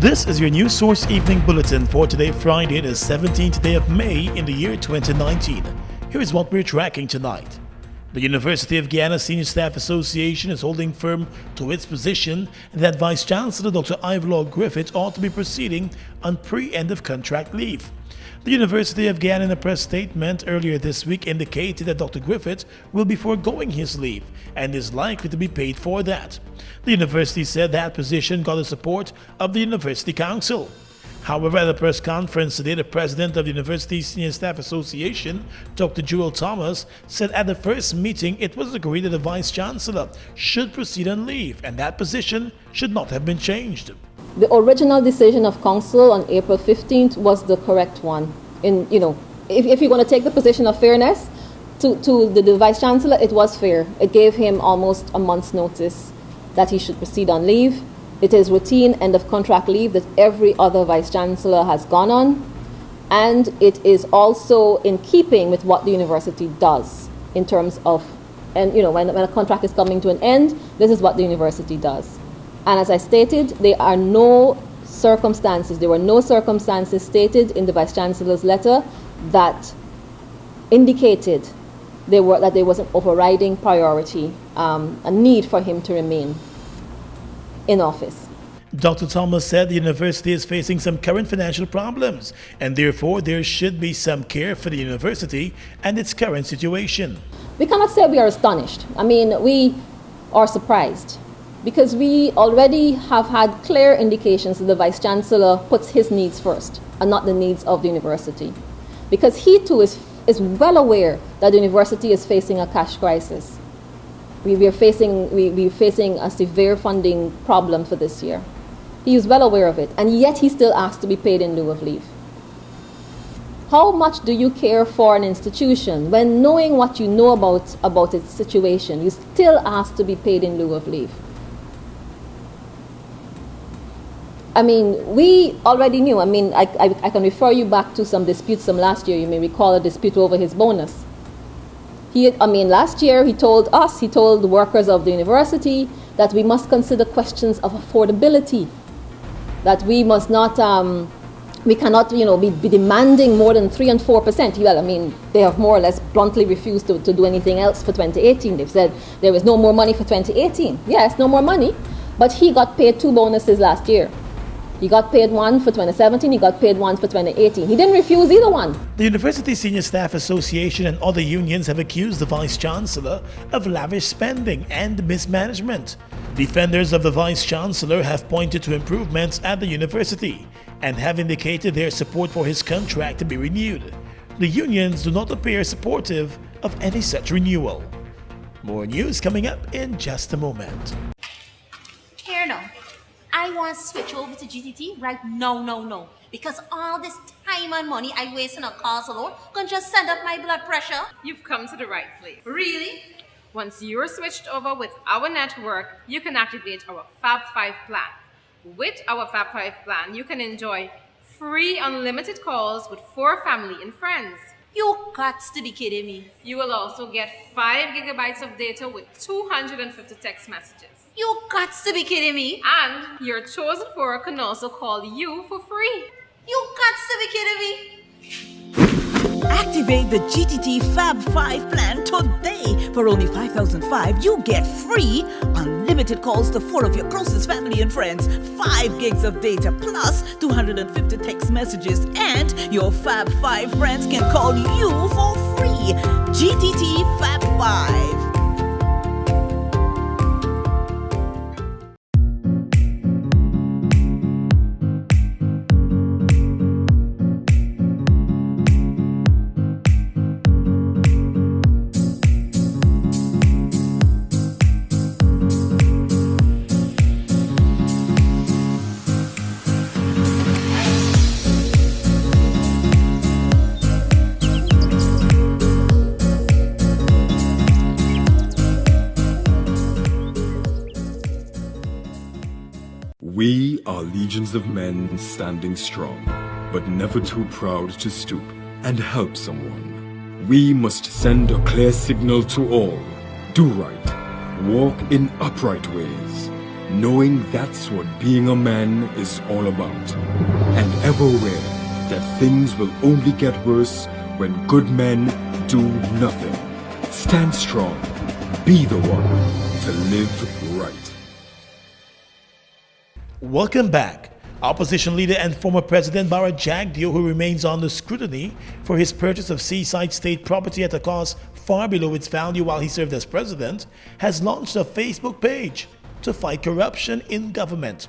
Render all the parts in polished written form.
This is your News Source Evening Bulletin for today, Friday, the 17th day of May in the year 2019. Here is what we're tracking tonight. The University of Guyana Senior Staff Association is holding firm to its position that Vice-Chancellor Dr. Ivor Griffith ought to be proceeding on pre-end of contract leave. The University of Guyana in a press statement earlier this week indicated that Dr. Griffith will be foregoing his leave and is likely to be paid for that. The university said that position got the support of the University Council. However, at a press conference today, the president of the University Senior Staff Association, Dr. Joel Thomas, said at the first meeting it was agreed that the Vice-Chancellor should proceed on leave and that position should not have been changed. The original decision of Council on April 15th was the correct one. If you're going to take the position of fairness to the Vice-Chancellor, it was fair. It gave him almost a month's notice that he should proceed on leave. It is routine end of contract leave that every other Vice-Chancellor has gone on. And it is also in keeping with what the university does in terms of, when a contract is coming to an end, this is what the university does. And as I stated, there were no circumstances stated in the Vice-Chancellor's letter that indicated that there was an overriding priority, a need for him to remain in office. Dr. Thomas said the university is facing some current financial problems and therefore there should be some care for the university and its current situation. We cannot say we are astonished. We are surprised, because we already have had clear indications that the Vice-Chancellor puts his needs first and not the needs of the university. Because he too is well aware that the university is facing a cash crisis. We're facing a severe funding problem for this year. He is well aware of it, and yet he still asks to be paid in lieu of leave. How much do you care for an institution when, knowing what you know about its situation, you still ask to be paid in lieu of leave? We already knew. I can refer you back to some disputes from last year. You may recall a dispute over his bonus. Last year he told the workers of the university that we must consider questions of affordability, that we must not, we cannot, be demanding more than 3% and 4%. They have more or less bluntly refused to do anything else for 2018. They've said there is no more money for 2018. Yes, no more money, but he got paid 2 bonuses last year. He got paid one for 2017, he got paid one for 2018. He didn't refuse either one. The University Senior Staff Association and other unions have accused the Vice-Chancellor of lavish spending and mismanagement. Defenders of the Vice-Chancellor have pointed to improvements at the university and have indicated their support for his contract to be renewed. The unions do not appear supportive of any such renewal. More news coming up in just a moment. Here now. I want to switch over to GTT right now, no. Because all this time and money I waste on a cars alone can just send up my blood pressure. You've come to the right place. Really? Once you're switched over with our network, you can activate our Fab 5 plan. With our Fab 5 plan, you can enjoy free unlimited calls with 4 family and friends. You got to be kidding me. You will also get 5 gigabytes of data with 250 text messages. You got to be kidding me. And your chosen 4 can also call you for free. You got to be kidding me. Activate the GTT Fab 5 plan today. For only $5,005, you get free unlimited calls to 4 of your closest family and friends, 5 gigs of data plus 250 text messages, and your Fab 5 friends can call you for free. GTT Fab 5. We are legions of men standing strong, but never too proud to stoop and help someone. We must send a clear signal to all. Do right. Walk in upright ways. knowing that's what being a man is all about, and ever aware that things will only get worse when good men do nothing. Stand strong. Be the one to live right. Welcome back. Opposition leader and former President Barra Jagdeo, who remains under scrutiny for his purchase of seaside state property at a cost far below its value while he served as president, has launched a Facebook page to fight corruption in government.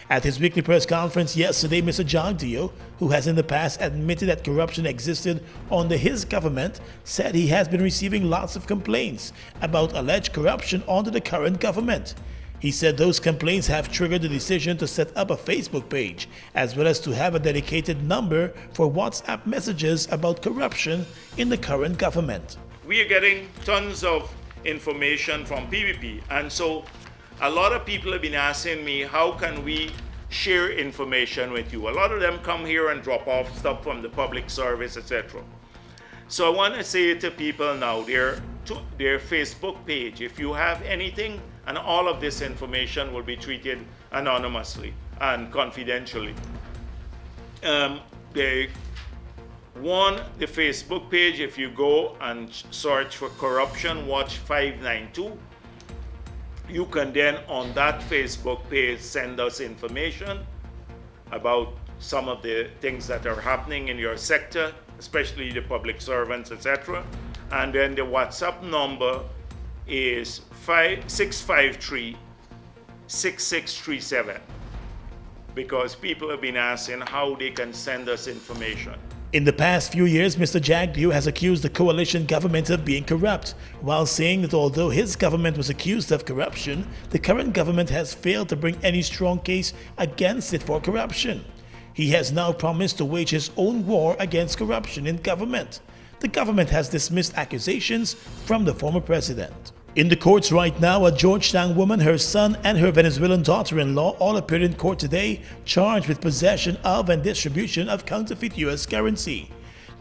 At his weekly press conference yesterday, Mr. Jagdeo, who has in the past admitted that corruption existed under his government, said he has been receiving lots of complaints about alleged corruption under the current government. He said those complaints have triggered the decision to set up a Facebook page, as well as to have a dedicated number for WhatsApp messages about corruption in the current government. We are getting tons of information from PVP, and so a lot of people have been asking me, how can we share information with you? A lot of them come here and drop off stuff from the public service, etc. So I want to say to people now, their Facebook page, if you have anything, and all of this information will be treated anonymously and confidentially. The Facebook page, if you go and search for Corruption Watch 592, you can then on that Facebook page send us information about some of the things that are happening in your sector, especially the public servants, etc. And then the WhatsApp number is 653-6637, because people have been asking how they can send us information. In the past few years, Mr. Jagdeo has accused the coalition government of being corrupt, while saying that although his government was accused of corruption, the current government has failed to bring any strong case against it for corruption. He has now promised to wage his own war against corruption in government. The government has dismissed accusations from the former president. In the courts right now, a Georgetown woman, her son, and her Venezuelan daughter-in-law all appeared in court today, charged with possession of and distribution of counterfeit U.S. currency.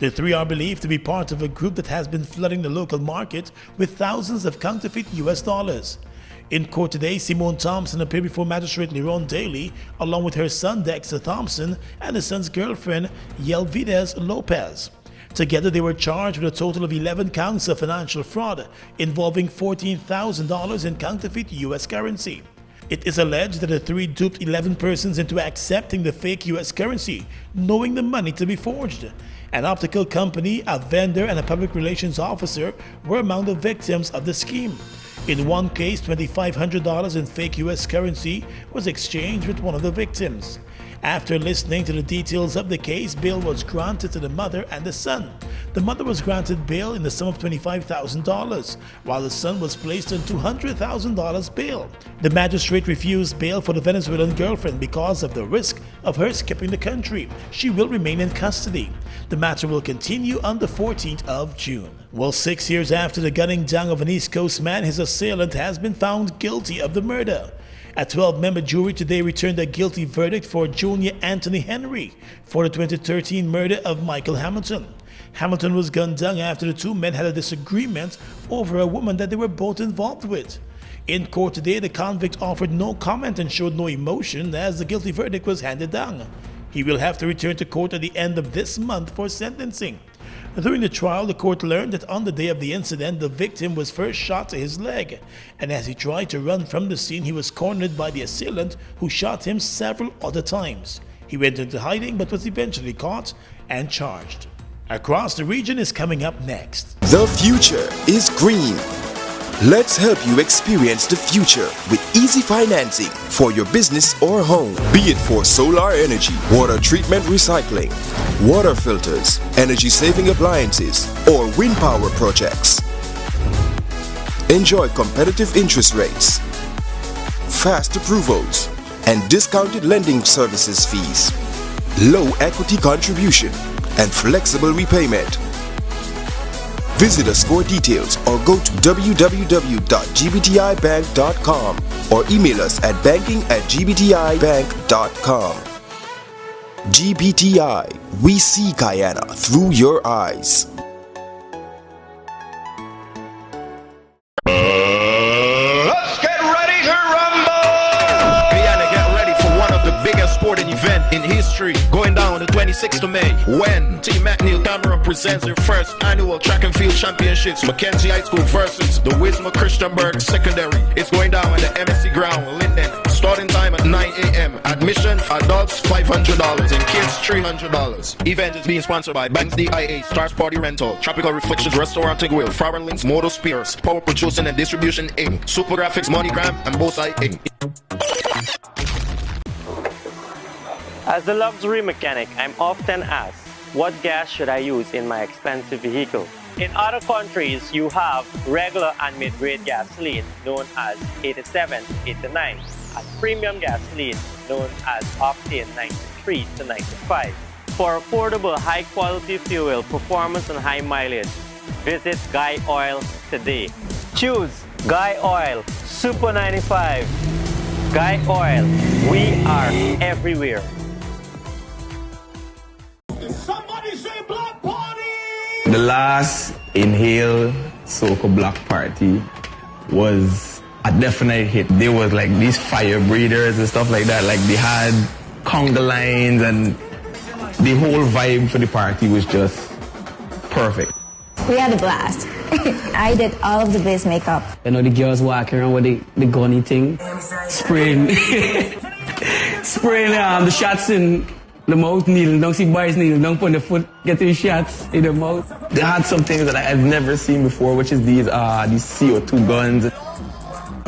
The three are believed to be part of a group that has been flooding the local market with thousands of counterfeit U.S. dollars. In court today, Simone Thompson appeared before Magistrate Leron Daly, along with her son Dexter Thompson and his son's girlfriend Yelvides Lopez. Together, they were charged with a total of 11 counts of financial fraud involving $14,000 in counterfeit U.S. currency. It is alleged that the three duped 11 persons into accepting the fake U.S. currency, knowing the money to be forged. An optical company, a vendor, and a public relations officer were among the victims of the scheme. In one case, $2,500 in fake U.S. currency was exchanged with one of the victims. After listening to the details of the case, bail was granted to the mother and the son. The mother was granted bail in the sum of $25,000, while the son was placed on $200,000 bail. The magistrate refused bail for the Venezuelan girlfriend because of the risk of her skipping the country. She will remain in custody. The matter will continue on the 14th of June. Well, 6 years after the gunning down of an East Coast man, his assailant has been found guilty of the murder. A 12-member jury today returned a guilty verdict for Junior Anthony Henry for the 2013 murder of Michael Hamilton. Hamilton was gunned down after the two men had a disagreement over a woman that they were both involved with. In court today, the convict offered no comment and showed no emotion as the guilty verdict was handed down. He will have to return to court at the end of this month for sentencing. During the trial, the court learned that on the day of the incident, the victim was first shot to his leg, and as he tried to run from the scene, he was cornered by the assailant who shot him several other times. He went into hiding but was eventually caught and charged. Across the Region is coming up next. The future is green. Let's help you experience the future with easy financing for your business or home. Be it for solar energy, water treatment recycling, water filters, energy saving appliances, or wind power projects. Enjoy competitive interest rates, fast approvals, and discounted lending services fees, low equity contribution, and flexible repayment. Visit us for details or go to www.gbtibank.com or email us at banking@gbtibank.com. GBTI, we see Guyana through your eyes. Let's get ready to rumble! in history, going down the 26th of May, when Team McNeil Cameron presents their first annual track and field championships, Mackenzie High School versus the Wisma Christianberg Secondary. It's going down at the MSC ground, Linden. Starting time at 9 a.m. Admission, adults $500 and kids $300. Event is being sponsored by Banks DIA, Stars Party Rental, Tropical Reflections Restaurant Tigwill, Farron Links Motor Spears, Power Producing and Distribution Inc., Super Graphics MoneyGram, and Bosai Inc. As a luxury mechanic, I'm often asked, what gas should I use in my expensive vehicle? In other countries, you have regular and mid-grade gasoline known as 87, 89, and premium gasoline known as octane 93 to 95. For affordable, high-quality fuel, performance, and high mileage, visit Guy Oil today. Choose Guy Oil Super 95. Guy Oil, we are everywhere. Somebody say Black Party! The last Inhale Soca Block Party was a definite hit. There was like these fire breathers and stuff like that. Like they had conga lines and the whole vibe for the party was just perfect. We had a blast. I did all of the bass makeup. You know, the girls walking around with the gunny thing, spraying, spraying the shots in the mouth, kneeling down, see boys kneeling down, put the foot, getting shots in the mouth. They had some things that I've never seen before, which is these CO2 guns.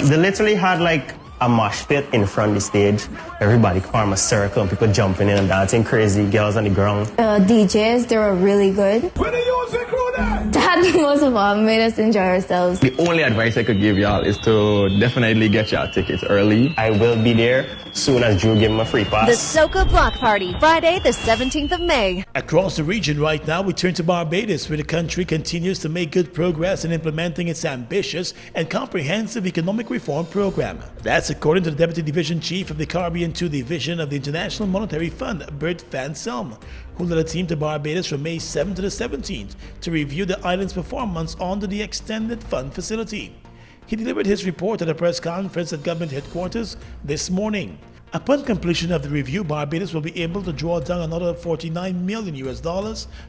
They literally had like a mosh pit in front of the stage. Everybody form a circle and people jumping in and dancing crazy, girls on the ground. The DJs, they were really good. Where the music crew there? That most of all made us enjoy ourselves. The only advice I could give y'all is to definitely get y'all tickets early. I will be there soon as Drew give him a free pass. The Soca Block Party, Friday the 17th of May. Across the region right now, we turn to Barbados, where the country continues to make good progress in implementing its ambitious and comprehensive economic reform program. That's according to the Deputy Division Chief of the Caribbean II Division of the International Monetary Fund, Bert Van Selm, who led a team to Barbados from May 7th to the 17th to review the island's performance under the Extended Fund Facility. He delivered his report at a press conference at government headquarters this morning. Upon completion of the review, Barbados will be able to draw down another $49 million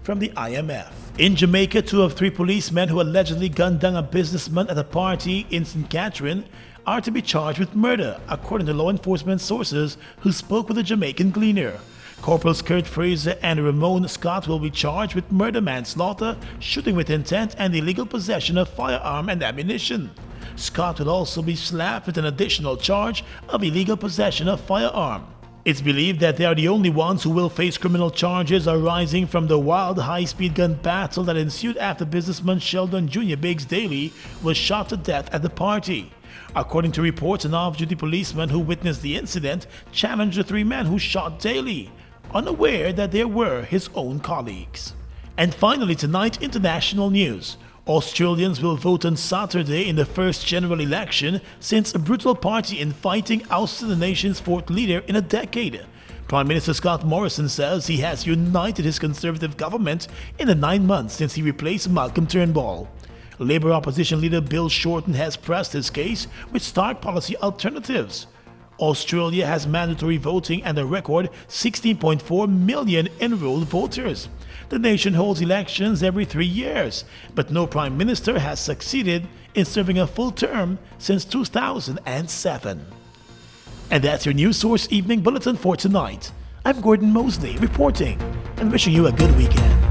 from the IMF. In Jamaica, 2 of 3 policemen who allegedly gunned down a businessman at a party in St. Catherine are to be charged with murder, according to law enforcement sources who spoke with a Jamaican Gleaner. Corporals Kurt Fraser and Ramon Scott will be charged with murder, manslaughter, shooting with intent, and illegal possession of firearm and ammunition. Scott will also be slapped with an additional charge of illegal possession of firearm. It's believed that they are the only ones who will face criminal charges arising from the wild high-speed gun battle that ensued after businessman Sheldon Jr. Biggs Daly was shot to death at the party. According to reports, an off-duty policeman who witnessed the incident challenged the 3 men who shot Daly, unaware that they were his own colleagues. And finally tonight, international news. Australians will vote on Saturday in the first general election since a brutal party infighting ousted the nation's 4th leader in a decade. Prime Minister Scott Morrison says he has united his Conservative government in the 9 months since he replaced Malcolm Turnbull. Labour opposition leader Bill Shorten has pressed his case with stark policy alternatives. Australia has mandatory voting and a record 16.4 million enrolled voters. The nation holds elections every 3 years, but no prime minister has succeeded in serving a full term since 2007. And that's your News Source Evening Bulletin for tonight. I'm Gordon Mosley reporting and wishing you a good weekend.